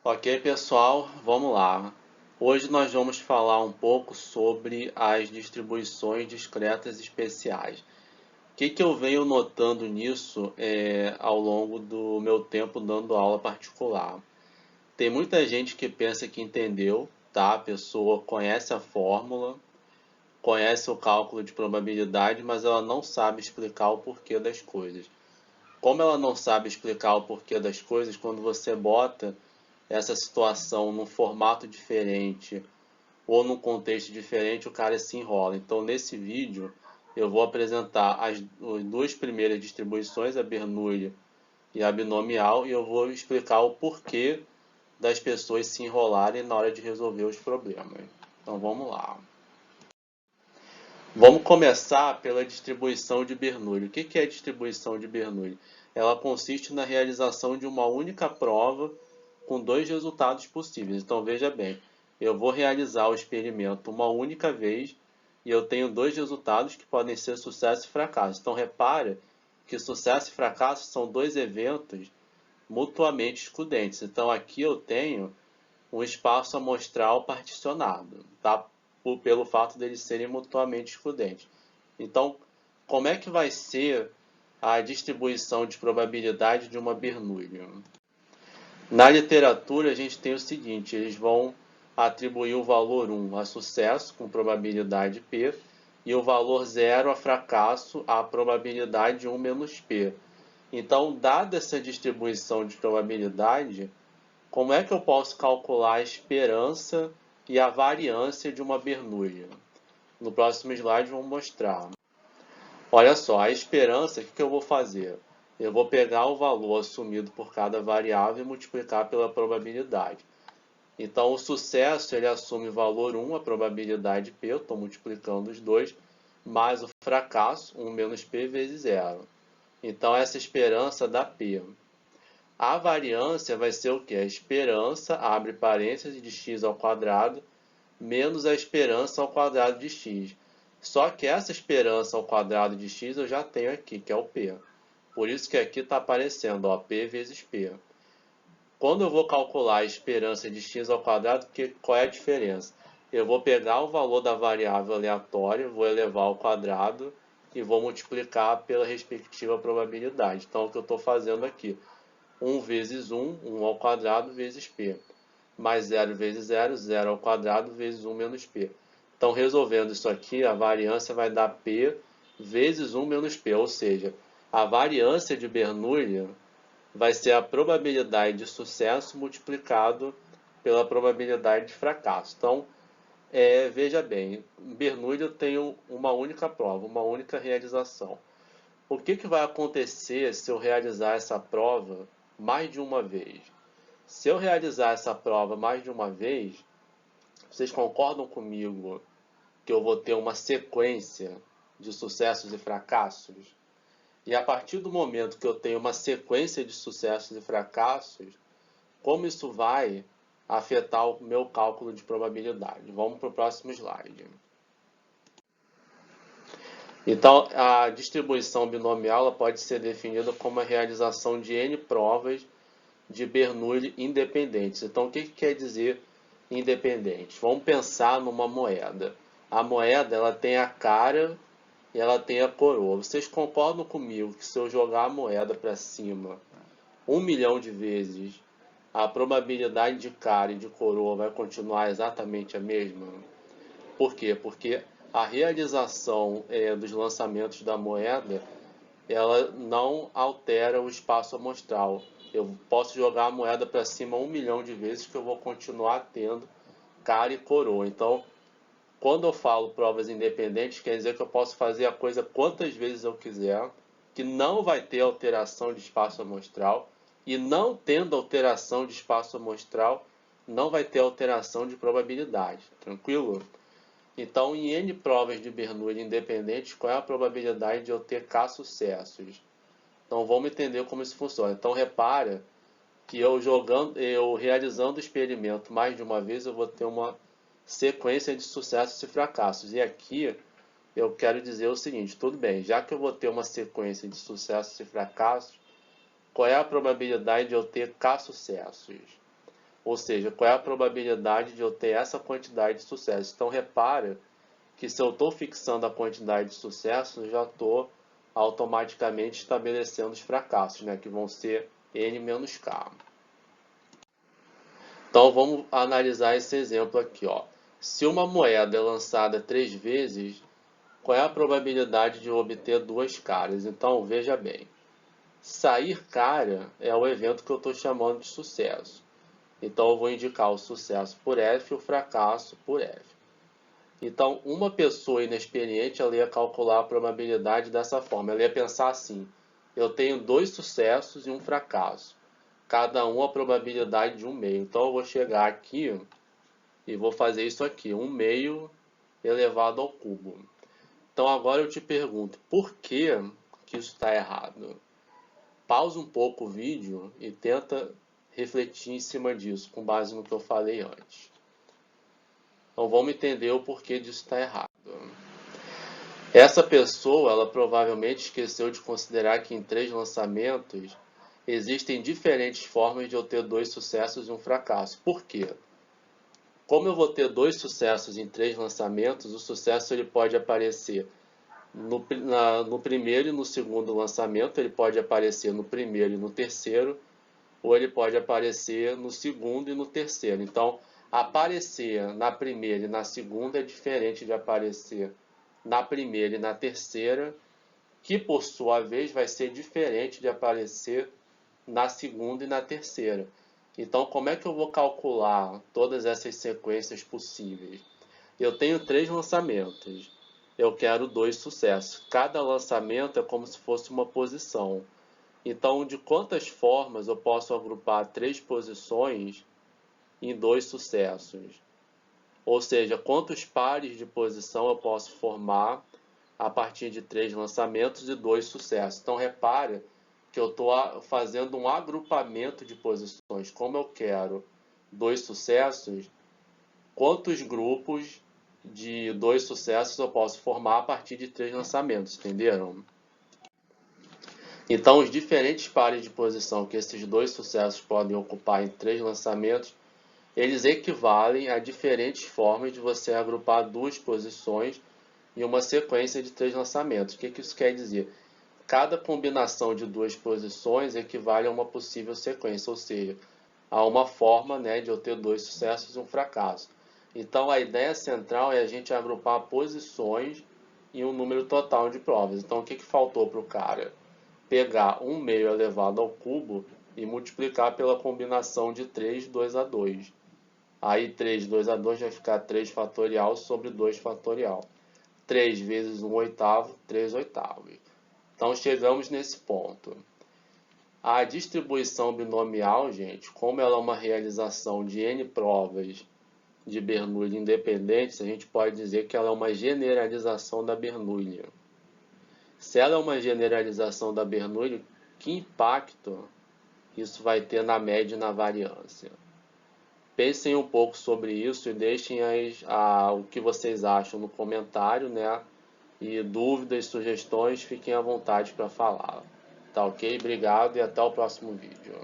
Ok, pessoal, vamos lá. Hoje nós vamos falar um pouco sobre as distribuições discretas especiais. O que eu venho notando nisso ao longo do meu tempo dando aula particular? Tem muita gente que pensa que entendeu, tá? A pessoa conhece a fórmula, conhece o cálculo de probabilidade, mas ela não sabe explicar o porquê das coisas. Como ela não sabe explicar o porquê das coisas, quando você bota essa situação num formato diferente ou num contexto diferente, o cara se enrola. Então, nesse vídeo, eu vou apresentar as duas primeiras distribuições, a Bernoulli e a binomial, e eu vou explicar o porquê das pessoas se enrolarem na hora de resolver os problemas. Então, vamos lá. Vamos começar pela distribuição de Bernoulli. O que é a distribuição de Bernoulli? Ela consiste na realização de uma única prova com dois resultados possíveis. Então veja bem, eu vou realizar o experimento uma única vez e eu tenho dois resultados que podem ser sucesso e fracasso. Então repara que sucesso e fracasso são dois eventos mutuamente excludentes. Então aqui eu tenho um espaço amostral particionado, tá? Pelo fato deles serem mutuamente excludentes. Então, como é que vai ser a distribuição de probabilidade de uma Bernoulli? Na literatura, a gente tem o seguinte: eles vão atribuir o valor 1 a sucesso, com probabilidade P, e o valor 0 a fracasso, a probabilidade 1 menos P. Então, dada essa distribuição de probabilidade, como é que eu posso calcular a esperança e a variância de uma Bernoulli? No próximo slide vamos mostrar. Olha só, a esperança, o que eu vou fazer? Eu vou pegar o valor assumido por cada variável e multiplicar pela probabilidade. Então, o sucesso, ele assume o valor 1, a probabilidade P, eu estou multiplicando os dois, mais o fracasso, 1 menos P vezes 0. Então, essa esperança dá P. A variância vai ser o quê? A esperança, abre parênteses, de x ao quadrado, menos a esperança ao quadrado de x. Só que essa esperança ao quadrado de x eu já tenho aqui, que é o p. Por isso que aqui está aparecendo, ó, p vezes p. Quando eu vou calcular a esperança de x ao quadrado, qual é a diferença? Eu vou pegar o valor da variável aleatória, vou elevar ao quadrado e vou multiplicar pela respectiva probabilidade. Então, o que eu estou fazendo aqui? 1 vezes 1, 1 ao quadrado, vezes p. Mais 0 vezes 0, 0 ao quadrado, vezes 1 menos p. Então, resolvendo isso aqui, a variância vai dar p vezes 1 menos p. Ou seja, a variância de Bernoulli vai ser a probabilidade de sucesso multiplicado pela probabilidade de fracasso. Então, veja bem, Bernoulli eu tenho uma única prova, uma única realização. O que vai acontecer se eu realizar essa prova mais de uma vez? Se eu realizar essa prova mais de uma vez, vocês concordam comigo que eu vou ter uma sequência de sucessos e fracassos? E a partir do momento que eu tenho uma sequência de sucessos e fracassos, como isso vai afetar o meu cálculo de probabilidade? Vamos para o próximo slide. Então, a distribuição binomial pode ser definida como a realização de n provas de Bernoulli independentes. Então, o que quer dizer independente? Vamos pensar numa moeda. A moeda ela tem a cara e ela tem a coroa. Vocês concordam comigo que se eu jogar a moeda para cima 1 milhão de vezes, a probabilidade de cara e de coroa vai continuar exatamente a mesma? Por quê? Porque a realização dos lançamentos da moeda ela não altera o espaço amostral. Eu posso jogar a moeda para cima 1 milhão de vezes que eu vou continuar tendo cara e coroa. Então, quando eu falo provas independentes, quer dizer que eu posso fazer a coisa quantas vezes eu quiser, que não vai ter alteração de espaço amostral, e não tendo alteração de espaço amostral, não vai ter alteração de probabilidade. Tranquilo? Então, em N provas de Bernoulli independentes, qual é a probabilidade de eu ter K sucessos? Então, vamos entender como isso funciona. Então, repara que eu realizando o experimento mais de uma vez, eu vou ter uma sequência de sucessos e fracassos. E aqui eu quero dizer o seguinte: tudo bem, já que eu vou ter uma sequência de sucessos e fracassos, qual é a probabilidade de eu ter K sucessos? Ou seja, qual é a probabilidade de eu ter essa quantidade de sucessos. Então, repara que se eu estou fixando a quantidade de sucessos, eu já estou automaticamente estabelecendo os fracassos, né, que vão ser n menos k. Então, vamos analisar esse exemplo aqui. Ó. Se uma moeda é lançada 3 vezes, qual é a probabilidade de eu obter 2 caras? Então, veja bem. Sair cara é o evento que eu estou chamando de sucesso. Então, eu vou indicar o sucesso por F e o fracasso por F. Então, uma pessoa inexperiente ela ia calcular a probabilidade dessa forma. Ela ia pensar assim, eu tenho 2 sucessos e um fracasso. Cada um a probabilidade de 1/2. Então, eu vou chegar aqui e vou fazer isso aqui, 1/2 elevado ao cubo. Então, agora eu te pergunto, por que isso está errado? Pausa um pouco o vídeo e tenta refletir em cima disso, com base no que eu falei antes. Então vamos entender o porquê disso está errado. Essa pessoa, ela provavelmente esqueceu de considerar que em 3 lançamentos existem diferentes formas de eu ter 2 sucessos e um fracasso. Por quê? Como eu vou ter 2 sucessos em 3 lançamentos, o sucesso ele pode aparecer no primeiro e no segundo lançamento, ele pode aparecer no primeiro e no terceiro, ou ele pode aparecer no segundo e no terceiro. Então, aparecer na primeira e na segunda é diferente de aparecer na primeira e na terceira, que por sua vez vai ser diferente de aparecer na segunda e na terceira. Então, como é que eu vou calcular todas essas sequências possíveis? Eu tenho 3 lançamentos. Eu quero 2 sucessos. Cada lançamento é como se fosse uma posição. Então, de quantas formas eu posso agrupar 3 posições em 2 sucessos? Ou seja, quantos pares de posição eu posso formar a partir de 3 lançamentos e 2 sucessos? Então, repare que eu estou fazendo um agrupamento de posições. Como eu quero 2 sucessos, quantos grupos de 2 sucessos eu posso formar a partir de 3 lançamentos, entenderam? Então, os diferentes pares de posição que esses 2 sucessos podem ocupar em 3 lançamentos, eles equivalem a diferentes formas de você agrupar 2 posições em uma sequência de 3 lançamentos. O que isso quer dizer? Cada combinação de 2 posições equivale a uma possível sequência, ou seja, a uma forma, né, de eu ter 2 sucessos e um fracasso. Então, a ideia central é a gente agrupar posições em um número total de provas. Então, o que faltou para o cara? Pegar 1/2 elevado ao cubo e multiplicar pela combinação de 3, 2 a 2. Aí 3, 2 a 2 vai ficar 3 fatorial sobre 2 fatorial. 3 vezes 1 oitavo, 3 oitavos. Então chegamos nesse ponto. A distribuição binomial, gente, como ela é uma realização de N provas de Bernoulli independentes, a gente pode dizer que ela é uma generalização da Bernoulli. Se ela é uma generalização da Bernoulli, que impacto isso vai ter na média e na variância? Pensem um pouco sobre isso e deixem o que vocês acham no comentário, né? E dúvidas, sugestões, fiquem à vontade para falar. Tá ok? Obrigado e até o próximo vídeo.